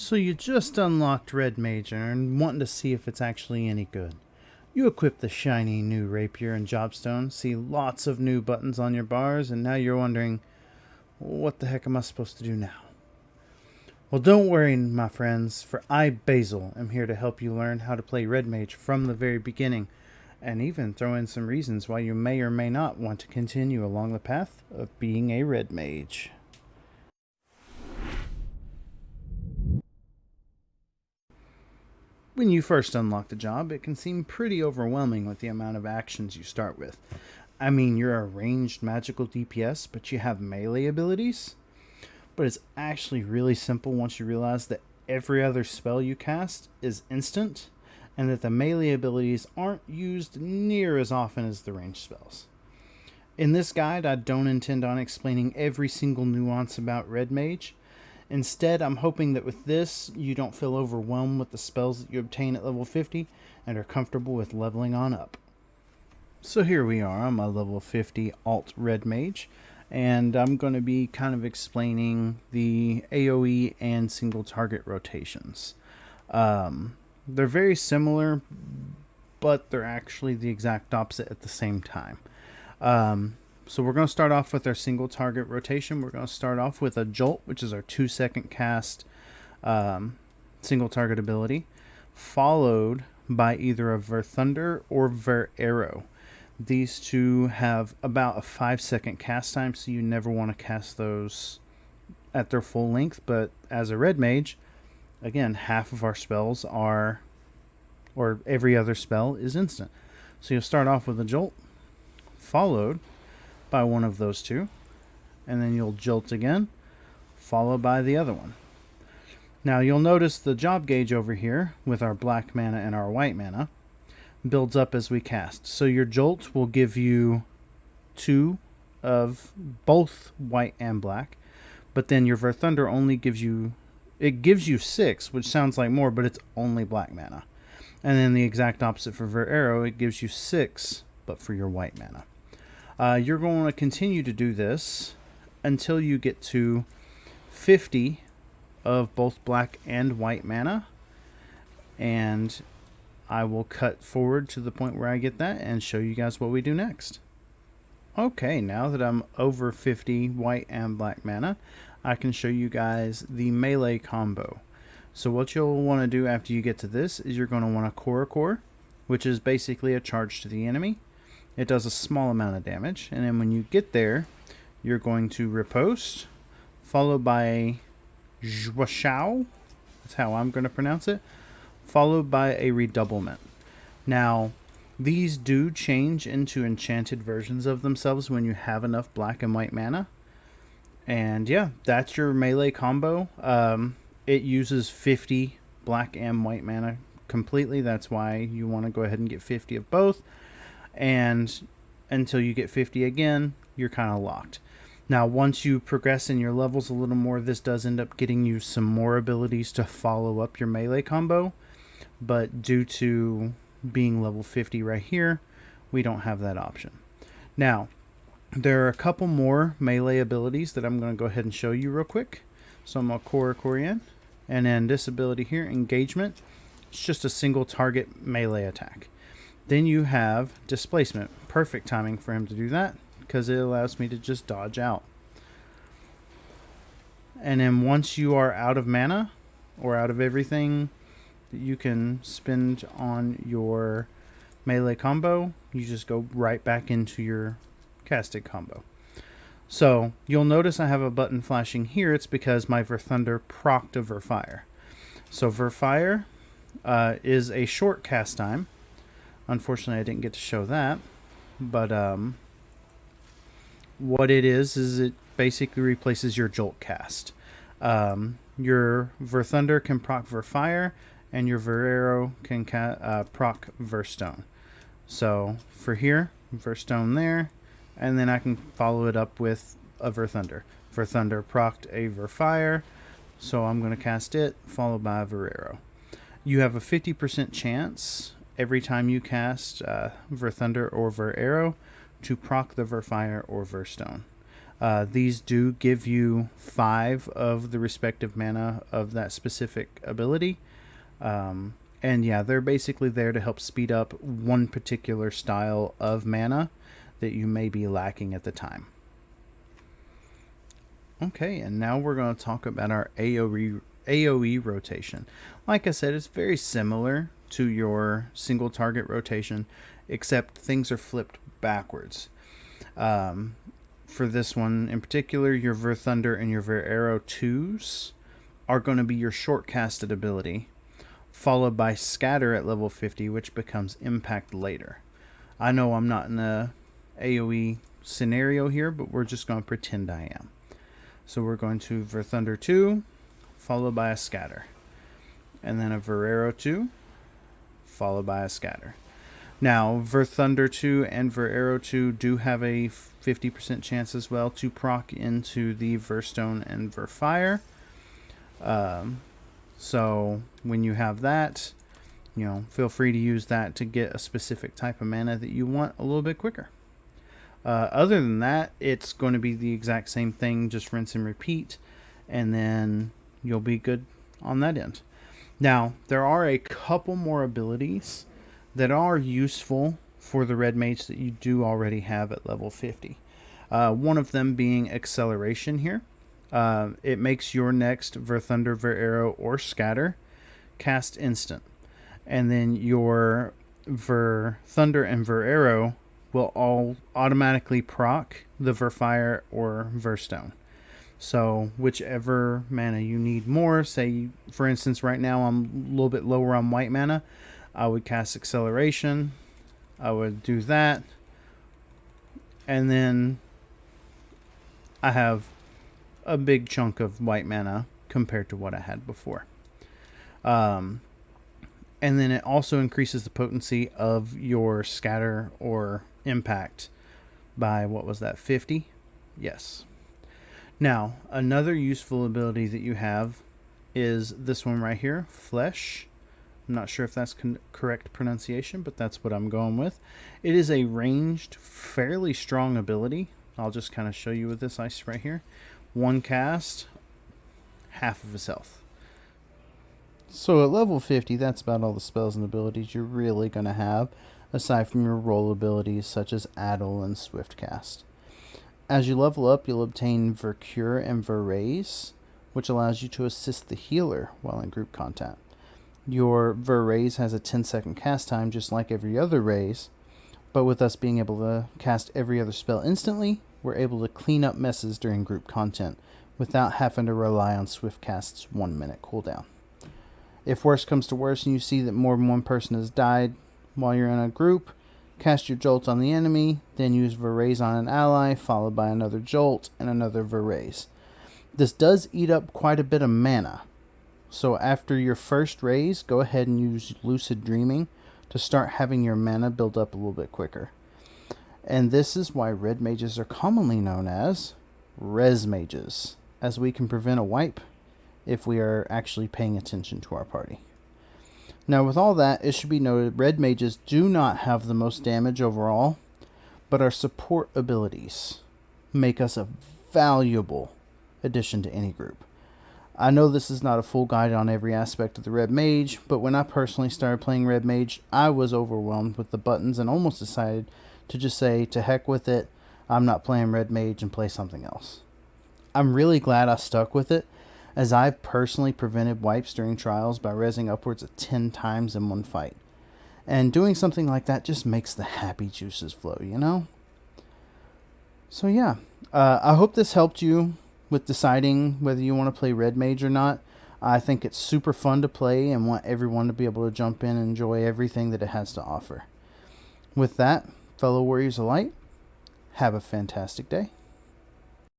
So you just unlocked Red Mage and wanting to see if it's actually any good. You equip the shiny new rapier and jobstone, see lots of new buttons on your bars, and now you're wondering, what the heck am I supposed to do now? Well, don't worry, my friends, for I, Basil, am here to help you learn how to play Red Mage from the very beginning, and even throw in some reasons why you may or may not want to continue along the path of being a Red Mage. When you first unlock the job, it can seem pretty overwhelming with the amount of actions you start with. I mean, you're a ranged magical DPS, but you have melee abilities? But it's actually really simple once you realize that every other spell you cast is instant, and that the melee abilities aren't used near as often as the ranged spells. In this guide, I don't intend on explaining every single nuance about Red Mage. Instead, I'm hoping that with this, you don't feel overwhelmed with the spells that you obtain at level 50 and are comfortable with leveling on up. So here we are, I'm a level 50 Alt Red Mage, and I'm going to be kind of explaining the AOE and single target rotations. They're very similar, but they're actually the exact opposite at the same time. So we're going to start off with our single target rotation. We're going to start off with a Jolt, which is our 2-second cast single target ability, followed by either a Ver Thunder or Ver Arrow. These two have about a 5-second cast time, so you never want to cast those at their full length. But as a Red Mage, again, half of our spells are, or every other spell is instant. So you'll start off with a Jolt, followed by one of those two, and then you'll Jolt again, followed by the other one. Now you'll notice the job gauge over here with our black mana and our white mana builds up as we cast. So your Jolt will give you 2 of both white and black, but then your Ver Thunder only gives you, it gives you 6, which sounds like more, but it's only black mana. And then the exact opposite for Ver Arrow, it gives you 6, but for your white mana. You're going to continue to do this until you get to 50 of both black and white mana, and I will cut forward to the point where I get that and show you guys what we do next. Okay, now that I'm over 50 white and black mana, I can show you guys the melee combo. So what you'll want to do after you get to this is you're going to want to core, which is basically a charge to the enemy. It does a small amount of damage, and then when you get there, you're going to riposte, followed by Zhuashao, that's how I'm going to pronounce it, followed by a redoublement. Now, these do change into enchanted versions of themselves when you have enough black and white mana. And yeah, that's your melee combo. It uses 50 black and white mana completely. That's why you want to go ahead and get 50 of both. And until you get 50 again, you're kind of locked. Now, once you progress in your levels a little more, this does end up getting you some more abilities to follow up your melee combo. But due to being level 50 right here, we don't have that option. Now, there are a couple more melee abilities that I'm going to go ahead and show you real quick. So I'm going to core in. And then this ability here, Engagement, it's just a single target melee attack. Then you have Displacement. Perfect timing for him to do that, because it allows me to just dodge out. And then once you are out of mana, or out of everything that you can spend on your melee combo, you just go right back into your casted combo. So you'll notice I have a button flashing here. It's because my Ver Thunder procced a Ver Fire. So Ver Fire is a short cast time. Unfortunately, I didn't get to show that. But what it is it basically replaces your Jolt cast. Your Ver Thunder can proc Ver Fire, and your Ver Arrow can proc Ver Stone. So for here, Ver Stone there, and then I can follow it up with a Ver Thunder. Ver Thunder procced a Ver Fire, so I'm going to cast it, followed by a Ver Arrow. You have a 50% chance every time you cast Ver Thunder or Ver Arrow to proc the Ver Fire or Ver Stone. These do give you 5 of the respective mana of that specific ability. And yeah, they're basically there to help speed up one particular style of mana that you may be lacking at the time. Okay, and now we're going to talk about our AOE rotation. Like I said, it's very similar to your single target rotation, except things are flipped backwards. For this one in particular, your Ver Thunder and your Ver Arrow 2s are going to be your short casted ability, followed by Scatter at level 50, which becomes Impact later. I know I'm not in a AOE scenario here, but we're just going to pretend I am. So we're going to Ver Thunder 2, followed by a Scatter. And then a Ver Arrow 2, followed by a Scatter. Now, Ver Thunder 2 and Ver Arrow 2 do have a 50% chance as well to proc into the Ver Stone and Ver Fire. So when you have that, feel free to use that to get a specific type of mana that you want a little bit quicker. Other than that, it's going to be the exact same thing, just rinse and repeat, and then you'll be good on that end. Now, there are a couple more abilities that are useful for the Red Mage that you do already have at level 50. One of them being Acceleration here. It makes your next Ver Thunder, Ver Arrow, or Scatter cast instant. And then your Ver Thunder and Ver Arrow will all automatically proc the Ver Fire or Ver Stone. So whichever mana you need more, say for instance right now I'm a little bit lower on white mana, I would cast Acceleration, I would do that, and then I have a big chunk of white mana compared to what I had before. And then it also increases the potency of your Scatter or Impact by, 50? Yes. Now, another useful ability that you have is this one right here, Flesh. I'm not sure if that's correct pronunciation, but that's what I'm going with. It is a ranged, fairly strong ability. I'll just kind of show you with this ice right here. One cast, half of his health. So at level 50, that's about all the spells and abilities you're really going to have, aside from your roll abilities such as Addle and Swift Cast. As you level up, you'll obtain Ver Cure and Ver Raise, which allows you to assist the healer while in group contact. Your Ver Raise has a 10-second cast time just like every other Raise, but with us being able to cast every other spell instantly, we're able to clean up messes during group content without having to rely on Swift Cast's 1-minute cooldown. If worse comes to worse and you see that more than one person has died while you're in a group, cast your Jolt on the enemy, then use Ver Raise on an ally, followed by another Jolt and another Ver Raise. This does eat up quite a bit of mana, so after your first raise, go ahead and use Lucid Dreaming to start having your mana build up a little bit quicker. And this is why Red Mages are commonly known as Res Mages, as we can prevent a wipe if we are actually paying attention to our party. Now with all that, it should be noted Red Mages do not have the most damage overall, but our support abilities make us a valuable addition to any group. I know this is not a full guide on every aspect of the Red Mage, but when I personally started playing Red Mage, I was overwhelmed with the buttons and almost decided to just say, to heck with it, I'm not playing Red Mage and play something else. I'm really glad I stuck with it, as I've personally prevented wipes during trials by rezzing upwards of 10 times in one fight. And doing something like that just makes the happy juices flow, you know? So yeah, I hope this helped you with deciding whether you want to play Red Mage or not. I think it's super fun to play and want everyone to be able to jump in and enjoy everything that it has to offer. With that, fellow Warriors of Light, have a fantastic day.